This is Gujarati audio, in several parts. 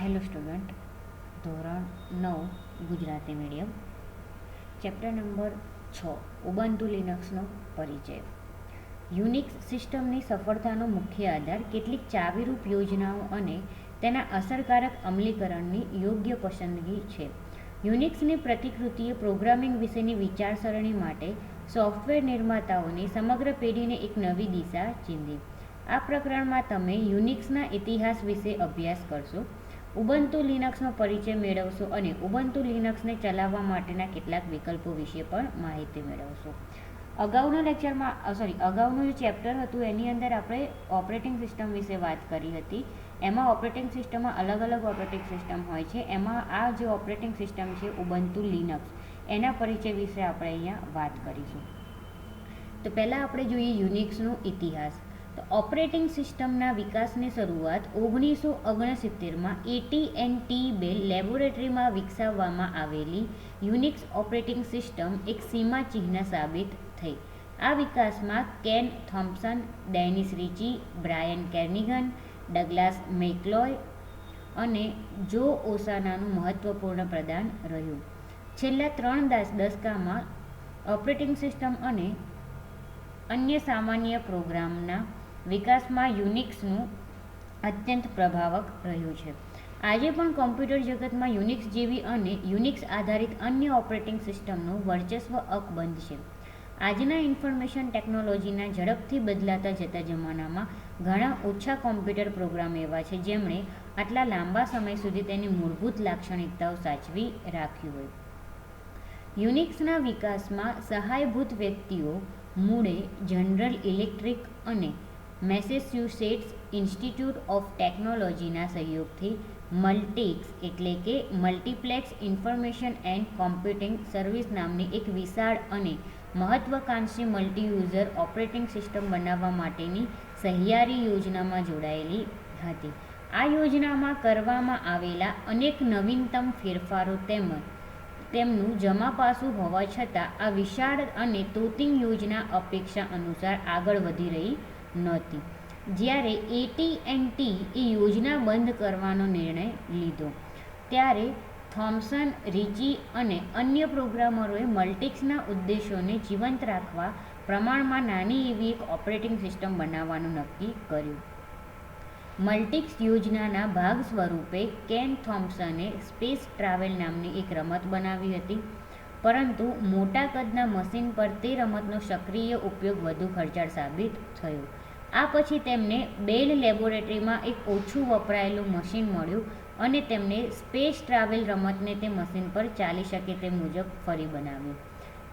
હેલો સ્ટુડન્ટ, ધોરણ 9 Gujarati medium, chapter number 6 Ubuntu લિનક્સનો પરિચય. યુનિક્સ સિસ્ટમની સફળતાનો મુખ્ય આધાર કેટલીક ચાવીરૂપ યોજનાઓ અને તેના અસરકારક અમલીકરણની યોગ્ય પસંદગી છે. યુનિક્સની પ્રતિકૃતિએ પ્રોગ્રામિંગ વિશેની વિચારસરણી માટે સોફ્ટવેર નિર્માતાઓની સમગ્ર પેઢીને એક નવી દિશા ચીંધી. આ પ્રકરણમાં તમે યુનિક્સના ઇતિહાસ વિશે અભ્યાસ કરશો, ઉબુન્ટુ લિનક્સનો પરિચય મેળવશો અને ઉબુન્ટુ લિનક્સને ચલાવવા માટેના કેટલાક વિકલ્પો વિશે પણ માહિતી મેળવશો. અગાઉનું જે ચેપ્ટર હતું એની અંદર આપણે ઓપરેટિંગ સિસ્ટમ વિશે વાત કરી હતી. એમાં ઓપરેટિંગ સિસ્ટમમાં અલગ અલગ ઓપરેટિંગ સિસ્ટમ હોય છે. એમાં આ જે ઓપરેટિંગ સિસ્ટમ છે ઉબુન્ટુ લિનક્સ, એના પરિચય વિશે આપણે અહીંયા વાત કરીશું. તો પહેલાં આપણે જોઈએ યુનિક્સનો ઇતિહાસ. તો ઓપરેટિંગ સિસ્ટમના વિકાસની શરૂઆત 1969માં AT&T બેલ લેબોરેટરીમાં વિકસાવવામાં આવેલી યુનિક્સ ઓપરેટિંગ સિસ્ટમ એક સીમાચિહ્ન સાબિત થઈ. આ વિકાસમાં can Thompson, Dennis Richie, Brian કેર્નિગન, ડગલાસ મેકલોય અને જો ઓસાનાનું મહત્વપૂર્ણ પ્રદાન રહ્યું. છેલ્લા 3 દશકામાં ઓપરેટિંગ સિસ્ટમ અને અન્ય સામાન્ય પ્રોગ્રામના વિકાસમાં યુનિક્સનું અત્યંત પ્રભાવક રહ્યું છે. આજે પણ કોમ્પ્યુટર જગતમાં યુનિક્સ જેવી અને યુનિક્સ આધારિત અન્ય ઓપરેટિંગ સિસ્ટમનું વર્ચસ્વ અકબંધ છે. આજના ઇન્ફોર્મેશન ટેકનોલોજીના ઝડપથી બદલાતા જતા જમાનામાં ઘણા ઓછા કોમ્પ્યુટર પ્રોગ્રામ એવા છે જેમણે આટલા લાંબા સમય સુધી તેની મૂળભૂત લાક્ષણિકતાઓ સાચવી રાખી હોય. યુનિક્સના વિકાસમાં સહાયભૂત વ્યક્તિઓ મૂળે જનરલ ઇલેક્ટ્રિક અને મેસેચ્યુસેટ્સ ઇન્સ્ટિટ્યૂટ ઓફ ટેકનોલોજીના સહયોગથી મલ્ટિક્સ એટલે કે multiplex information and computing service નામની એક વિશાળ અને મહત્વાકાંક્ષી મલ્ટીયુઝર ઓપરેટિંગ સિસ્ટમ બનાવવા માટેની સહિયારી યોજનામાં જોડાયેલી હતી. આ યોજનામાં કરવામાં આવેલા અનેક નવીનતમ ફેરફારો તેમનું જમાપાસું હોવા છતાં આ વિશાળ અને તોતિંગ યોજના અપેક્ષા અનુસાર આગળ વધી રહી નહોતી. જ્યારે AT&T એ યોજના બંધ કરવાનો નિર્ણય લીધો ત્યારે થોમ્પસન, રિચી અને અન્ય પ્રોગ્રામરોએ મલ્ટિક્સના ઉદ્દેશોને જીવંત રાખવા પ્રમાણમાં નાની એવી એક ઓપરેટિંગ સિસ્ટમ બનાવવાનું નક્કી કર્યું. મલ્ટિક્સ યોજનાના ભાગ સ્વરૂપે કેન થોમ્પસને સ્પેસ ટ્રાવેલ નામની એક રમત બનાવી હતી, પરંતુ મોટા કદના મશીન પર તે રમતનો સક્રિય ઉપયોગ વધુ ખર્ચાળ સાબિત થયો. આ પછી તેમને બેલ લેબોરેટરીમાં એક ઓછું વપરાયેલું મશીન મળ્યું અને તેમને સ્પેસ ટ્રાવેલ રમતને તે મશીન પર ચાલી શકે તે મુજબ ફરી બનાવ્યું.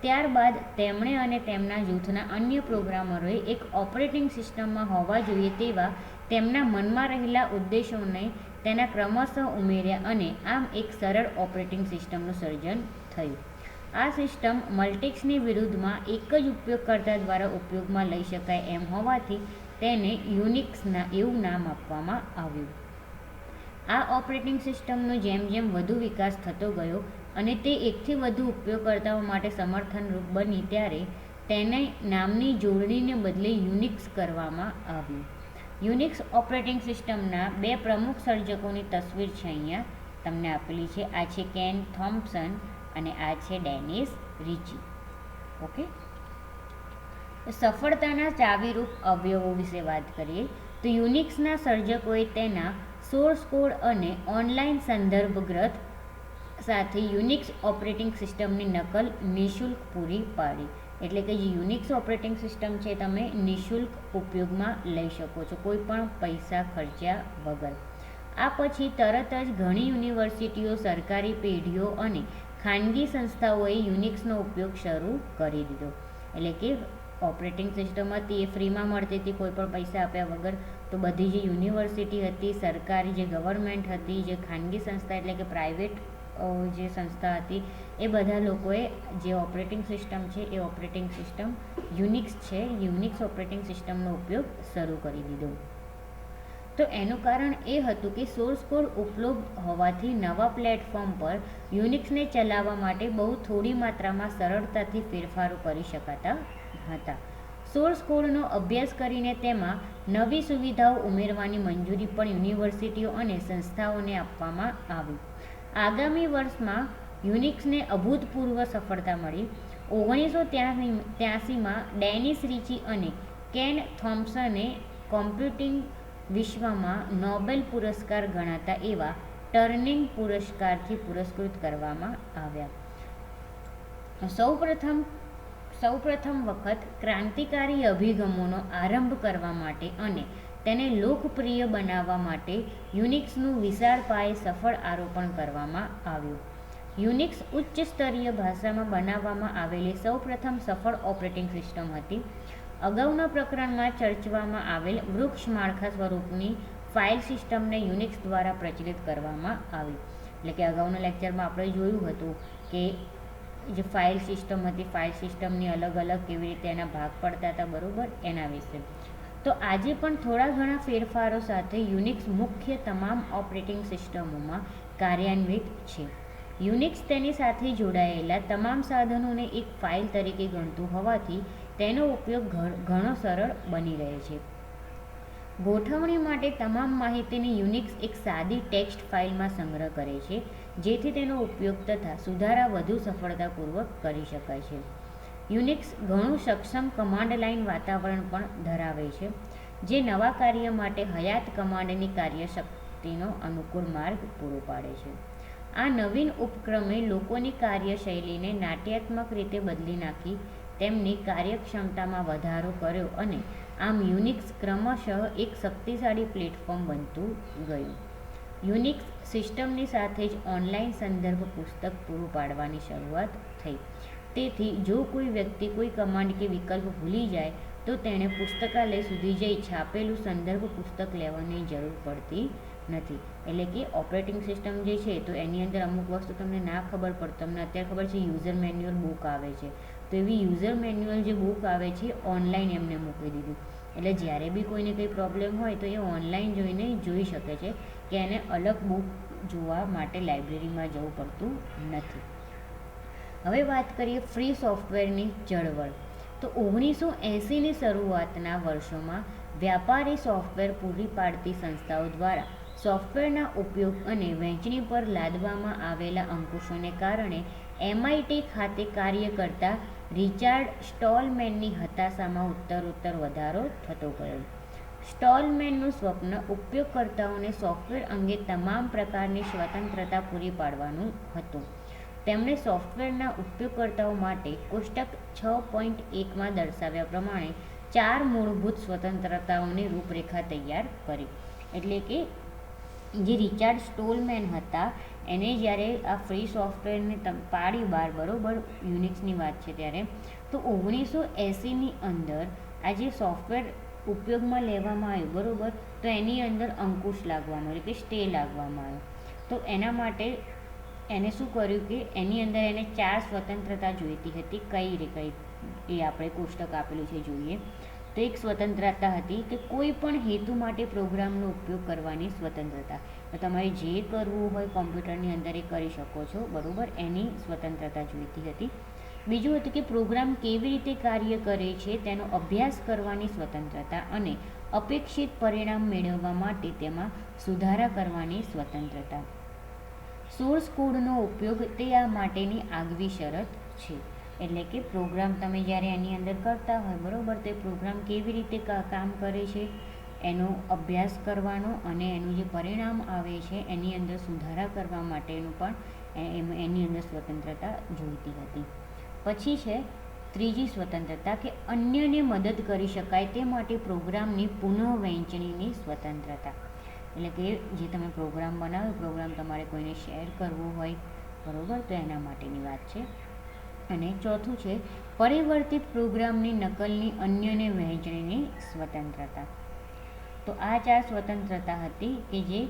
ત્યારબાદ તેમણે અને તેમના જૂથના અન્ય પ્રોગ્રામરોએ એક ઓપરેટિંગ સિસ્ટમમાં હોવા જોઈએ તેવા તેમના મનમાં રહેલા ઉદ્દેશોને તેના ક્રમશઃ ઉમેર્યા અને આમ એક સરળ ઓપરેટિંગ સિસ્ટમનું સર્જન થયું. આ સિસ્ટમ મલ્ટિક્સની વિરુદ્ધમાં એક જ ઉપયોગકર્તા દ્વારા ઉપયોગમાં લઈ શકાય એમ હોવાથી તેને યુનિક્સના એવું નામ આપવામાં આવ્યું. આ ઓપરેટિંગ સિસ્ટમનો જેમ જેમ વધુ વિકાસ થતો ગયો અને તે એકથી વધુ ઉપયોગકર્તાઓ માટે સમર્થનરૂપ બની ત્યારે તેને નામની જોડણીને બદલે યુનિક્સ કરવામાં આવ્યું. યુનિક્સ ઓપરેટિંગ સિસ્ટમના બે પ્રમુખ સર્જકોની તસવીર છે અહીંયા તમને આપેલી છે. આ છે કેન થોમ્પસન અને આ છે ડેનિસ રિચી. ઓકે, સફળતાના ચાવીરૂપ અવયવો વિશે વાત કરીએ તો યુનિક્સના સર્જકોએ તેના સોર્સ કોડ અને ઓનલાઈન સંદર્ભ ગ્રંથ સાથે યુનિક્સ ઓપરેટિંગ સિસ્ટમની નકલ નિઃશુલ્ક પૂરી પાડી. એટલે કે જે યુનિક્સ ઓપરેટિંગ સિસ્ટમ છે તમે નિઃશુલ્ક ઉપયોગમાં લઈ શકો છો, કોઈ પણ પૈસા ખર્ચ્યા વગર. આ પછી તરત જ ઘણી યુનિવર્સિટીઓ, સરકારી પેઢીઓ અને ખાનગી સંસ્થાઓએ યુનિક્સનો ઉપયોગ શરૂ કરી દીધો. એટલે કે ઓપરેટિંગ સિસ્ટમ હતી એ ફ્રીમાં મળતી હતી કોઈ પણ પૈસા આપ્યા વગર. તો બધી જે યુનિવર્સિટી હતી, સરકારી જે ગવર્મેન્ટ હતી, જે ખાનગી સંસ્થા એટલે કે પ્રાઇવેટ જે સંસ્થા હતી, એ બધા લોકોએ જે ઓપરેટિંગ સિસ્ટમ છે એ ઓપરેટિંગ સિસ્ટમ યુનિક્સ છે, યુનિક્સ ઓપરેટિંગ સિસ્ટમનો ઉપયોગ શરૂ કરી દીધો. તો એનું કારણ એ હતું કે સોર્સ કોડ ઉપલબ્ધ હોવાથી નવા પ્લેટફોર્મ પર યુનિક્સને ચલાવવા માટે બહુ થોડી માત્રામાં સરળતાથી ફેરફારો કરી શકાતા હતા. સોર્સ કોડનો અભ્યાસ કરીને તેમાં નવી સુવિધાઓ ઉમેરવાની મંજૂરી પણ યુનિવર્સિટીઓ અને સંસ્થાઓને આપવામાં આવી. આગામી વર્ષમાં યુનિક્સને અભૂતપૂર્વ સફળતા મળી. 1983માં ડેનિસ રિચી અને કેન થોમ્પસને કોમ્પ્યુટિંગ વિશ્વમાં નોબેલ પુરસ્કાર ગણાતા એવા ટર્નિંગ પુરસ્કારથી પુરસ્કૃત કરવામાં આવ્યા. સૌપ્રથમ વખત ક્રાંતિકારી અભિગમોનો આરંભ કરવા માટે અને તેને લોકપ્રિય બનાવવા માટે યુનિક્સનું વિશાળ પાયે સફળ આરોપણ કરવામાં આવ્યું. યુનિક્સ ઉચ્ચ સ્તરીય ભાષામાં બનાવવામાં આવેલી સૌપ્રથમ સફળ ઓપરેટિંગ સિસ્ટમ હતી. અગાઉના પ્રકરણમાં ચર્ચવામાં આવેલ વૃક્ષ માળખા સ્વરૂપની ફાઇલ સિસ્ટમને યુનિક્સ દ્વારા પ્રચલિત કરવામાં આવી. એટલે કે અગાઉના લેક્ચરમાં આપણે જોયું હતું કે જે ફાઇલ સિસ્ટમ હતી, ફાઇલ સિસ્ટમની અલગ અલગ કેવી રીતે એના ભાગ પડતા હતા, બરાબર, એના વિશે. તો આજે પણ થોડા ઘણા ફેરફારો સાથે યુનિક્સ મુખ્ય તમામ ઓપરેટિંગ સિસ્ટમોમાં કાર્યાન્વિત છે. યુનિક્સ તેની સાથે જોડાયેલા તમામ સાધનોને એક ફાઇલ તરીકે ગણતું હોવાથી તેનો ઉપયોગ ઘણો સરળ બની રહે છે. ગોઠવણી માટે તમામ માહિતીની યુનિક્સ એક સાદી ટેક્સ્ટ ફાઇલમાં સંગ્રહ કરે છે, જેથી તેનો ઉપયોગ તથા સુધારા વધુ સફળતાપૂર્વક કરી શકાય છે. યુનિક્સ ઘણું સક્ષમ કમાન્ડ લાઇન વાતાવરણ પણ ધરાવે છે, જે નવા કાર્ય માટે હયાત કમાન્ડની કાર્યશક્તિનો અનુકૂળ માર્ગ પૂરો પાડે છે. આ નવીન ઉપક્રમે લોકોની કાર્યશૈલીને નાટ્યાત્મક રીતે બદલી નાખી તેમની કાર્યક્ષમતામાં વધારો કર્યો અને આમ યુનિક્સ ક્રમશઃ એક શક્તિશાળી પ્લેટફોર્મ બનતું ગયું. યુનિક્સ સિસ્ટમની સાથે જ ઓનલાઈન સંદર્ભ પુસ્તક પૂરું પાડવાની શરૂઆત થઈ. તેથી જો કોઈ વ્યક્તિ કોઈ કમાન્ડ કે વિકલ્પ ભૂલી જાય તો તેણે પુસ્તકાલય સુધી જઈ છાપેલું સંદર્ભ પુસ્તક લેવાની જરૂર પડતી નથી. એટલે કે ઓપરેટિંગ સિસ્ટમ જે છે તો એની અંદર અમુક વસ્તુ તમને ના ખબર પડે, તમને અત્યારે ખબર છે યુઝર મેન્યુઅલ બુક આવે છે, તો એવી યુઝર મેન્યુઅલ જે બુક આવે છે ઓનલાઈન એમને મૂકી દીધું. એટલે જ્યારે બી કોઈને કંઈ પ્રોબ્લેમ હોય તો એ ઓનલાઈન જોઈને જોઈ શકે છે કે એને અલગ બુક જોવા માટે લાઇબ્રેરીમાં જવું પડતું નથી. હવે વાત કરીએ ફ્રી સોફ્ટવેરની ચળવળ. તો 1980ની શરૂઆતના વર્ષોમાં વ્યાપારી સોફ્ટવેર પૂરી પાડતી સંસ્થાઓ દ્વારા સોફ્ટવેરના ઉપયોગ અને વહેંચણી પર લાદવામાં આવેલા અંકુશોને કારણે MIT ખાતે કાર્ય કરતા રિચાર્ડ સ્ટોલમેનની હતાશામાં ઉત્તરોત્તર વધારો થતો ગયો. સ્ટોલમેનનું સ્વપ્ન ઉપયોગકર્તાઓને સોફ્ટવેર અંગે તમામ પ્રકારની સ્વતંત્રતા પૂરી પાડવાનું હતું. તેમણે સોફ્ટવેરના ઉપયોગકર્તાઓ માટે કોષ્ટક 6.1માં દર્શાવ્યા પ્રમાણે 4 મૂળભૂત સ્વતંત્રતાઓની રૂપરેખા તૈયાર કરી. એટલે કે જે રિચાર્ડ સ્ટોલમેન હતા એને જ્યારે આ ફ્રી સોફ્ટવેરને પાડી બહાર, બરાબર, યુનિક્સની વાત છે ત્યારે, તો 1980ની અંદર આ જે સોફ્ટવેર ઉપયોગમાં લેવામાં આવ્યું, બરાબર, તો એની અંદર અંકુશ લાગવામાં આવ્યો, કે સ્ટે લાગવામાં આવ્યો. તો એના માટે એને શું કર્યું કે એની અંદર એને 4 સ્વતંત્રતા જોઈતી હતી. કઈ એ આપણે કોષ્ટક આપેલું છે જોઈએ. તો એક સ્વતંત્રતા હતી કે કોઈ પણ હેતુ માટે પ્રોગ્રામનો ઉપયોગ કરવાની સ્વતંત્રતા. તો તમારે જે કરવું હોય કોમ્પ્યુટરની અંદર એ કરી શકો છો, બરાબર, એની સ્વતંત્રતા જોઈતી હતી. બીજું હતું કે પ્રોગ્રામ કેવી રીતે કાર્ય કરે છે તેનો અભ્યાસ કરવાની સ્વતંત્રતા અને અપેક્ષિત પરિણામ મેળવવા માટે તેમાં સુધારા કરવાની સ્વતંત્રતા. સોર્સ કોડનો ઉપયોગ તે આ માટેની આગવી શરત છે. એટલે કે પ્રોગ્રામ તમે જ્યારે એની અંદર કરતા હોય, બરાબર, તો એ પ્રોગ્રામ કેવી રીતે કામ કરે છે એનો અભ્યાસ કરવાનો અને એનું જે પરિણામ આવે છે એની અંદર સુધારા કરવા માટેનું પણ એની અંદર સ્વતંત્રતા જોઈતી હતી. પછી છે ત્રીજી સ્વતંત્રતા કે અન્યને મદદ કરી શકાય તે માટે પ્રોગ્રામની પુનઃવહેંચણીની સ્વતંત્રતા. એટલે કે જે તમે પ્રોગ્રામ બનાવ્યો, પ્રોગ્રામ તમારે કોઈને શેર કરવો હોય, બરાબર, તો એના માટેની વાત છે. અને ચોથું છે પરિવર્તિત પ્રોગ્રામની નકલની અન્યને વહેંચણીની સ્વતંત્રતા. તો આ 4 સ્વતંત્રતા હતી કે જે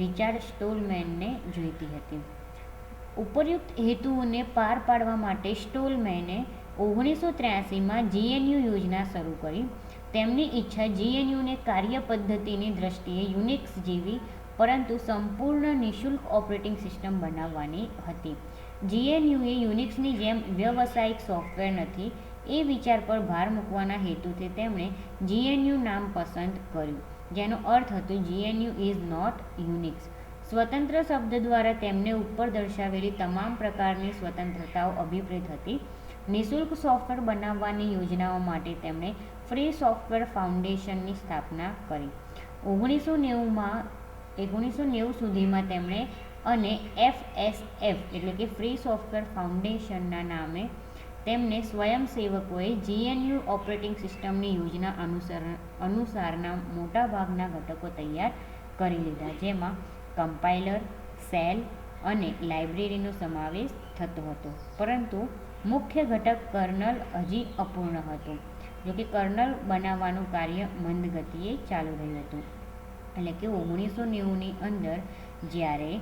રિચાર્ડ સ્ટોલમેનને જોઈતી હતી. ઉપર્યુક્ત હેતુઓને પાર પાડવા માટે સ્ટોલમેને 1983માં GNU યોજના શરૂ કરી. તેમની ઈચ્છા GNUને કાર્ય પદ્ધતિની દ્રષ્ટિએ યુનિક્સ જેવી પરંતુ સંપૂર્ણ નિઃશુલ્ક ઓપરેટિંગ સિસ્ટમ બનાવવાની હતી. GNU એ યુનિક્સની જેમ વ્યવસાયિક સોફ્ટવેર નથી. એ વિચાર પર ભાર મૂકવાના હેતુથી તેમણે GNU નામ પસંદ કર્યું, જેનો અર્થ હતો GNU ઇઝ નોટ યુનિક્સ. સ્વતંત્ર શબ્દ દ્વારા તેમને ઉપર દર્શાવેલી તમામ પ્રકારની સ્વતંત્રતાઓ અભિપ્રેત હતી. નિઃશુલ્ક સોફ્ટવેર બનાવવાની યોજનાઓ માટે તેમણે ફ્રી સોફ્ટવેર ફાઉન્ડેશનની સ્થાપના કરી. 1990 સુધીમાં તેમણે અને FSF એટલે કે ફ્રી સોફ્ટવેર ફાઉન્ડેશનના નામે તેમને સ્વયંસેવકોએ GNU ઓપરેટિંગ સિસ્ટમની યોજના અનુસારના મોટાભાગના ઘટકો તૈયાર કરી લીધા, જેમાં કમ્પાઇલર, સેલ અને લાઇબ્રેરીનો સમાવેશ થતો હતો, પરંતુ મુખ્ય ઘટક કર્નલ હજી અપૂર્ણ હતું. જોકે કર્નલ બનાવવાનું કાર્ય મંદ ગતિએ ચાલુ રહ્યું હતું. એટલે કે 1990ની અંદર જ્યારે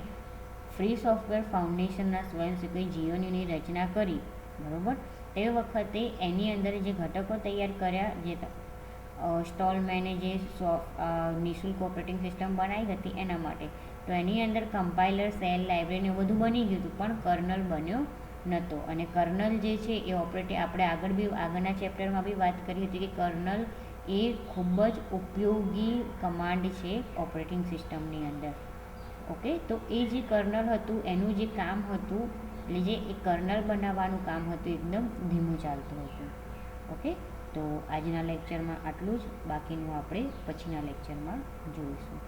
ફ્રી સોફ્ટવેર ફાઉન્ડેશનના સ્વયંસેવકોએ GNUની રચના કરી, બરાબર, તે વખતે એની અંદર જે ઘટકો તૈયાર કર્યા, જે સ્ટોલમેને જે નિઃશુલ્ક ઓપરેટિંગ સિસ્ટમ બનાવી હતી એના માટે, તો એની અંદર કમ્પાઇલર, સેલ, લાઇબ્રેરી બધું બની ગયું હતું, પણ કર્નલ બન્યો નહોતો. અને કર્નલ જે છે એ આપણે આગળના ચેપ્ટરમાં બી વાત કરી હતી કે કર્નલ એ ખૂબ જ ઉપયોગી કમાન્ડ છે ઓપરેટિંગ સિસ્ટમની અંદર. ઓકે, તો એ જે કર્નલ હતું એનું જે કામ હતું, એટલે જે એ કર્નલ બનાવવાનું કામ હતું એકદમ ધીમું ચાલતું હતું. ઓકે, તો આજના લેક્ચરમાં આટલું જ, બાકીનું આપણે પછીના લેક્ચરમાં જોઈશું.